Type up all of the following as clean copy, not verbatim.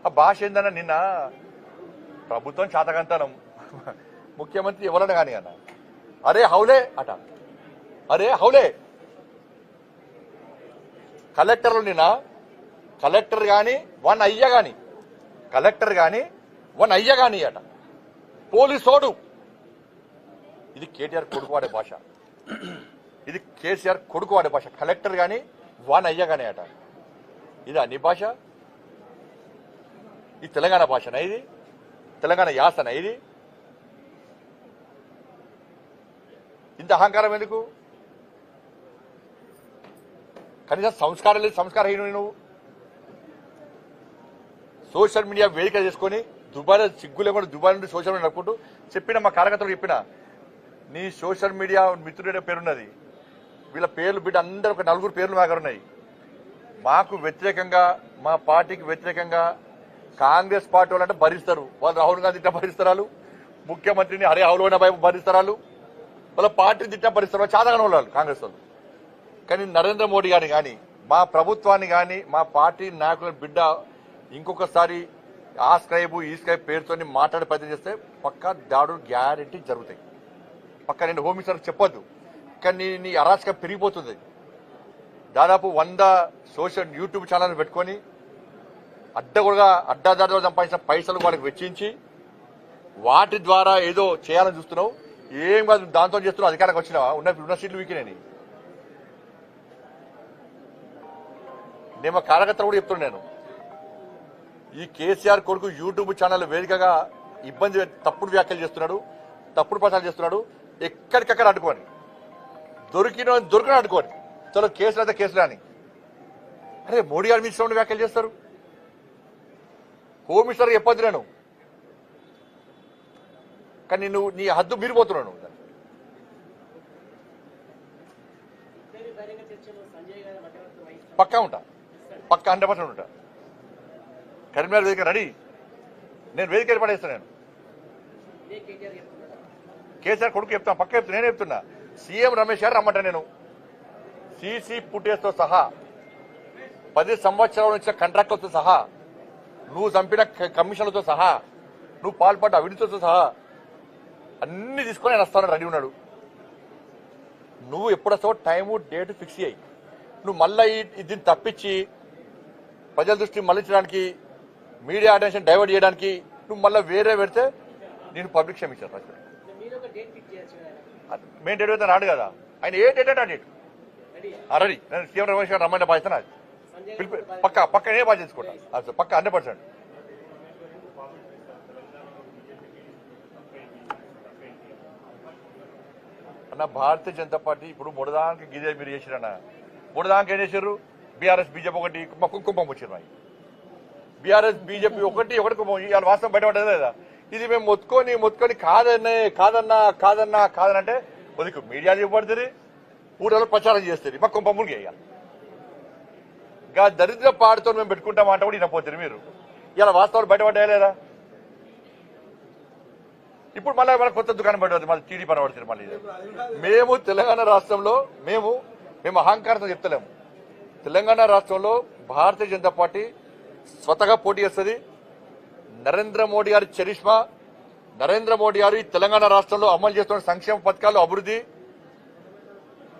ఆ భాష ఏందన్నా నిన్న ప్రభుత్వం చాతకంతనం ముఖ్యమంత్రి ఎవరన్నా కానీ అన్న అరే హౌలే అట అరే హౌలే కలెక్టర్లు నిన్న కలెక్టర్ కానీ వన్ అయ్య కానీ కలెక్టర్ కానీ వన్ అయ్య కానీ అట పోలీసోడు ఇది కేటీఆర్ కొడుకు వాడే భాష ఇది కేసీఆర్ కొడుకు వాడే భాష కలెక్టర్ కానీ వన్ అయ్య కానీ అట ఇది అన్ని భాష ఇది తెలంగాణ భాషనా ఇది తెలంగాణ యాసనా ఇది ఇంత అహంకారం ఎందుకు కనీసం సంస్కారం లేదు సంస్కారహీనుడు నువ్వు సోషల్ మీడియా వేదిక చేసుకొని దుబాయ్ సిగ్గు లేకుండా దుబాయ్ నుండి సోషల్ మీడియా నడుపుకుంటూ చెప్పిన మా కార్యకర్తలు చెప్పిన నీ సోషల్ మీడియా మిత్రుడే పేరున్నది వీళ్ళ పేర్లు బిడ్డ అందరూ ఒక 4 పేర్లు మా దగ్గర ఉన్నాయి మాకు వ్యతిరేకంగా మా పార్టీకి వ్యతిరేకంగా కాంగ్రెస్ పార్టీ వాళ్ళంటే భరిస్తారు వాళ్ళు రాహుల్ గాంధీ తిట్టా భరిస్తారు ముఖ్యమంత్రిని హరే హౌలోన భరిస్తారు వాళ్ళ పార్టీని తిట్టా భరిస్తారు చాలాగానే వాళ్ళు కాంగ్రెస్ వాళ్ళు కానీ నరేంద్ర మోడీ గారిని కానీ మా ప్రభుత్వాన్ని కానీ మా పార్టీ నాయకుల బిడ్డ ఇంకొకసారి ఆ స్క్రైబ్ ఈ స్క్రైబ్ పేరుతో మాట్లాడే ప్రయత్నం చేస్తే పక్కా దాడులు గ్యారెంటీ జరుగుతాయి పక్కా నేను హోమ్ మినిస్టర్ చెప్పొద్దు కానీ నీ అరాచకం పెరిగిపోతుంది దాదాపు 100 సోషల్ యూట్యూబ్ ఛానల్ పెట్టుకొని అడ్డాదారులు సంపాదించిన పైసలు వాళ్ళకి వెచ్చించి వాటి ద్వారా ఏదో చేయాలని చూస్తున్నావు ఏం కాదు దాంతో చేస్తున్నావు అధికారానికి వచ్చినావా ఉన్న సీట్లు వీకినాయి నేను మా కార్యకర్తలు కూడా చెప్తున్నాను ఈ కేసీఆర్ కొడుకు యూట్యూబ్ ఛానల్ వేదికగా ఇబ్బంది తప్పుడు వ్యాఖ్యలు చేస్తున్నాడు తప్పుడు ప్రచారం చేస్తున్నాడు ఎక్కడికక్కడ అడ్డుకోని దొరికిన అడ్డుకోని చలో కేసులు అయితే కేసులు అని అరే మోడీ గారి మీద వ్యాఖ్యలు చేస్తారు హోమ్ మినిస్టర్ చెప్పొద్దు నేను కానీ నువ్వు నీ హద్దు మీరిపోతున్నావు పక్కా ఉంటా పక్కా 100% ఉంటా కరీంనగర్ వేదిక రెడీ నేను వేదిక ఏర్పడేస్తాను నేను కేసీఆర్ కొడుకు చెప్తాను పక్క చెప్తాను నేను చెప్తున్నా సీఎం రమేష్ గారు రమ్మంటా నేను సీసీ ఫుటేజ్తో సహా 10 సంవత్సరాల నుంచి కాంట్రాక్టులతో సహా నువ్వు చంపిన కమిషన్లతో సహా నువ్వు పాల్పడ్డ అవినీతితో సహా అన్ని తీసుకొని ఆయన వస్తాను రెడీ ఉన్నాడు నువ్వు ఎప్పుడు వస్తావో టైము డేట్ ఫిక్స్ అయ్యి నువ్వు మళ్ళీ దీన్ని తప్పించి ప్రజల దృష్టి మళ్లించడానికి మీడియా అటెన్షన్ డైవర్ట్ చేయడానికి నువ్వు మళ్ళీ వేరే పెడితే నేను పబ్లిక్ క్షమించాను ఫస్ట్ మెయిన్ డేట్ అయితే రాడు కదా ఆయన ఏ డేట్ అంటే ఆ డేట్ రెడీ నేను సీఎం రమేష్ గారు రమ్మని బాధ్యత పిలిపి పక్క ఏ బాధ్యత తీసుకుంటా పక్క 100%. అన్న భారతీయ జనతా పార్టీ ఇప్పుడు మొడదానికి గిదే మీరు చేసిరన్న మొడదానికి ఏం చేశారు బీఆర్ఎస్ బీజేపీ ఒకటి కుంభం వచ్చారు బీఆర్ఎస్ బీజేపీ ఒకటి కుంభం ఇవాళ వాస్తవం బయటపడ్డది లేదా ఇది మేము మొత్తుకొని కాదనంటే వదికు మీడియా చెప్పబడుతుంది ఊళ్ళలో ప్రచారం చేస్తుంది మా కుంభములు చేయాలి ఇంకా దరిద్ర పాడుతో మేము పెట్టుకుంటామంటే కూడా వినపోతుంది మీరు ఇలా వాస్తవాలు బయటపడ్డాయా లేదా ఇప్పుడు మళ్ళీ మన కొత్త దుకాణం పడుతుంది మళ్ళీ టీడీ పని పడుతుంది మళ్ళీ మేము తెలంగాణ రాష్ట్రంలో మేము అహంకారంతో చెప్తలేము తెలంగాణ రాష్ట్రంలో భారతీయ జనతా పార్టీ స్వతగా పోటీ చేస్తుంది నరేంద్ర మోడీ గారి చరిష్మా నరేంద్ర మోడీ గారు తెలంగాణ రాష్ట్రంలో అమలు చేస్తున్న సంక్షేమ పథకాలు అభివృద్ధి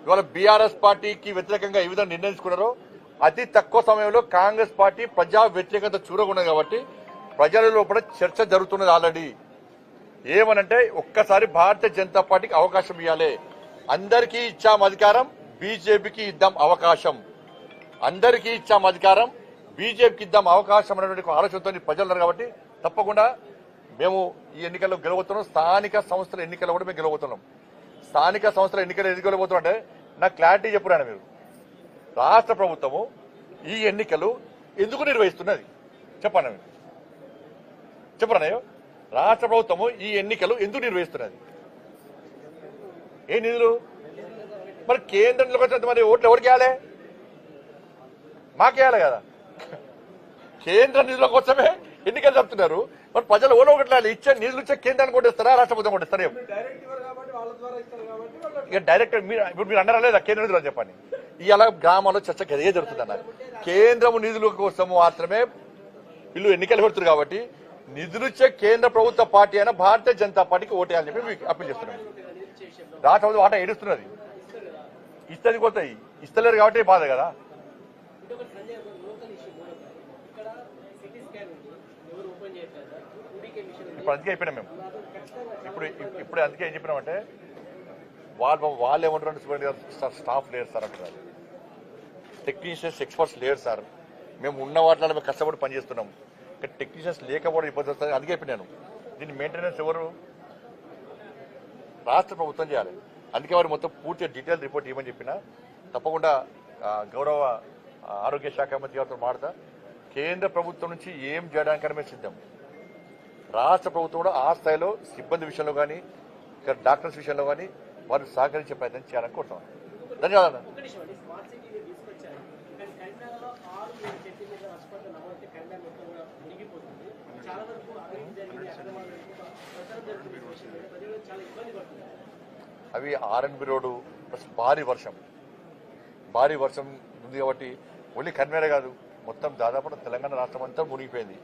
ఇవాళ బీఆర్ఎస్ పార్టీకి వ్యతిరేకంగా ఏ విధంగా నిర్ణయించుకున్నారో అతి తక్కువ సమయంలో కాంగ్రెస్ పార్టీ ప్రజా వ్యతిరేకత చూరకున్నది కాబట్టి ప్రజల లోపల చర్చ జరుగుతున్నది ఆల్రెడీ ఏమనంటే ఒక్కసారి భారతీయ జనతా పార్టీకి అవకాశం ఇవ్వాలి అందరికీ ఇచ్చాం అధికారం బీజేపీకి ఇద్దాం అవకాశం అందరికీ ఇచ్చాం అధికారం బీజేపీకి ఇద్దాం అవకాశం అనేటువంటి ఆలోచనతో ప్రజలు ఉన్నారు కాబట్టి తప్పకుండా మేము ఈ ఎన్నికల్లో గెలవబోతున్నాం స్థానిక సంస్థల ఎన్నికల్లో కూడా మేము గెలవబోతున్నాం స్థానిక సంస్థల ఎన్నికలు ఎందుకు గెలవబోతున్నాం అంటే నాకు క్లారిటీ చెప్పురాను మీరు రాష్ట్ర ప్రభుత్వము ఈ ఎన్నికలు ఎందుకు నిర్వహిస్తున్నది చెప్పండి మీరు చెప్పరానయ్యో రాష్ట్ర ప్రభుత్వము ఈ ఎన్నికలు ఎందుకు నిర్వహిస్తున్నది ఏ నిధులు మరి కేంద్రంలోకి వచ్చినంత మరి ఓట్లు ఎవరికి వేయాలి మాకేయాలి కదా కేంద్ర నిధుల కోసమే ఎన్నికలు చెప్తున్నారు మరి ప్రజలు ఓలో ఒకటి ఇచ్చే నిధులు ఇచ్చే కేంద్రాన్ని కొట్టేస్తారా రాష్ట్ర ప్రభుత్వం కొట్టేస్తారా ఇక డైరెక్ట్ ఇప్పుడు మీరు అన్నారా లేదా కేంద్ర నిధులు చెప్పండి ఇవాళ గ్రామాల్లో చర్చ గదే జరుగుతుంది అన్నారు కేంద్రం నిధుల కోసం మాత్రమే వీళ్ళు ఎన్నికలు పెడుతున్నారు కాబట్టి నిధులిచ్చే కేంద్ర ప్రభుత్వ పార్టీ అయినా భారతీయ జనతా పార్టీకి ఓటేయాలని చెప్పి మీకు అప్పీల్ చేస్తున్నాం. రాష్ట్ర వాటా ఏడుస్తున్నది, ఇస్తుంది కొత్తాయి, ఇస్తలేరు కాబట్టి బాధ కదా. ఇప్పుడు అందుకే అయిపోయినాం మేము. ఇప్పుడు అందుకే ఏం చెప్పినామంటే వాళ్ళు ఏమంటారు, స్టాఫ్ లేరు సార్ అంటున్నారు, టెక్నీషియన్స్ ఎక్స్పర్ట్స్ లేరు సార్, మేము ఉన్న వాటిలో మేము కష్టపడి పనిచేస్తున్నాం, ఇక్కడ టెక్నీషియన్స్ లేకపోవడం ఇబ్బంది వస్తుంది. అందుకే చెప్పినాను దీన్ని మెయింటెనెన్స్ ఎవరు, రాష్ట్ర ప్రభుత్వం చేయాలి. అందుకే వారు మొత్తం పూర్తిగా డీటెయిల్ రిపోర్ట్ ఇవ్వమని చెప్పినా తప్పకుండా గౌరవ ఆరోగ్య శాఖ మంత్రి గారితో మాట్లాడతా. కేంద్ర ప్రభుత్వం నుంచి ఏం చేయడానికైనా మేము సిద్ధం. రాష్ట్ర ప్రభుత్వం కూడా ఆ స్థాయిలో సిబ్బంది విషయంలో కానీ ఇక్కడ డాక్టర్స్ విషయంలో కానీ వారు సహకరించే ప్రయత్నం చేయాలని కోరుతాం. ధన్యవాదాలు. అవి ఆర్ఎన్బి రోడ్డు ప్లస్ భారీ వర్షం ఉంది కాబట్టి ఓన్లీ కన్వేరే కాదు, మొత్తం దాదాపు తెలంగాణ రాష్ట్రం అంతా మునిగిపోయింది.